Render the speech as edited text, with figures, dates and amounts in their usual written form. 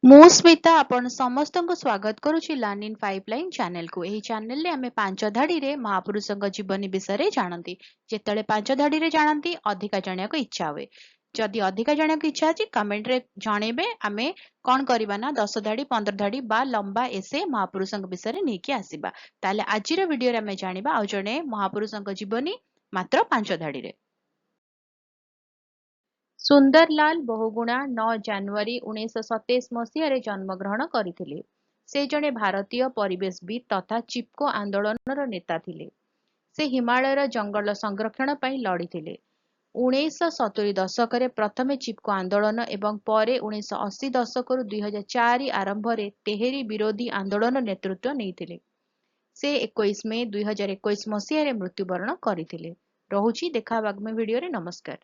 ମୁଁ ସ୍ମିତା ଆପଣ ସମସ୍ତଙ୍କୁ ସ୍ୱାଗତ କରୁଛି ଲର୍ନ ଇନ୍ ପାଇପଲାଇନ୍ ଚ୍ୟାନେଲକୁ। ଏହି ଚ୍ୟାନେଲରେ ଆମେ ପାଞ୍ଚ ଧାଡ଼ିରେ ମହାପୁରୁଷଙ୍କ ଜୀବନୀ ବିଷୟରେ ଜାଣନ୍ତି। ଯେତେବେଳେ ପାଞ୍ଚ ଧାଡ଼ିରେ ଜାଣନ୍ତି ଅଧିକା ଜାଣିବାକୁ ଇଚ୍ଛା ହୁଏ। ଯଦି ଅଧିକା ଜାଣିବାକୁ ଇଚ୍ଛା ଅଛି କମେଣ୍ଟରେ ଜଣେଇବେ। ଆମେ କ'ଣ କରିବା ନା 10 ଧାଡ଼ି 15 ଧାଡ଼ି ବା ଲମ୍ବା ଏସେ ମହାପୁରୁଷଙ୍କ ବିଷୟରେ ନେଇକି ଆସିବା। ତାହେଲେ ଆଜିର ଭିଡ଼ିଓରେ ଆମେ ଜାଣିବା ଆଉ ଜଣେ ମହାପୁରୁଷଙ୍କ ଜୀବନୀ ମାତ୍ର 5 ଧାଡ଼ିରେ। ସୁନ୍ଦରଲାଲ ବହୁଗୁଣା 9 ଜାନୁଆରୀ 1927 ମସିହାରେ ଜନ୍ମଗ୍ରହଣ କରିଥିଲେ। ସେ ଜଣେ ଭାରତୀୟ ପରିବେଶବିତ୍ ତଥା ଚିପ୍କୋ ଆନ୍ଦୋଳନର ନେତା ଥିଲେ। ସେ ହିମାଳୟର ଜଙ୍ଗଲ ସଂରକ୍ଷଣ ପାଇଁ ଲଢ଼ିଥିଲେ। 1970 ଦଶକରେ ପ୍ରଥମେ ଚିପ୍କୋ ଆନ୍ଦୋଳନ ଏବଂ ପରେ 1980 ଦଶକରୁ 2004 ଆରମ୍ଭରେ ତେହେରୀ ବିରୋଧୀ ଆନ୍ଦୋଳନ ନେତୃତ୍ୱ ନେଇଥିଲେ। ସେ 21 ମେ 2021 ମସିହାରେ ମୃତ୍ୟୁବରଣ କରିଥିଲେ। ରହୁଛି, ଦେଖା ହେବା ଆଗାମୀ ଭିଡ଼ିଓରେ। ନମସ୍କାର।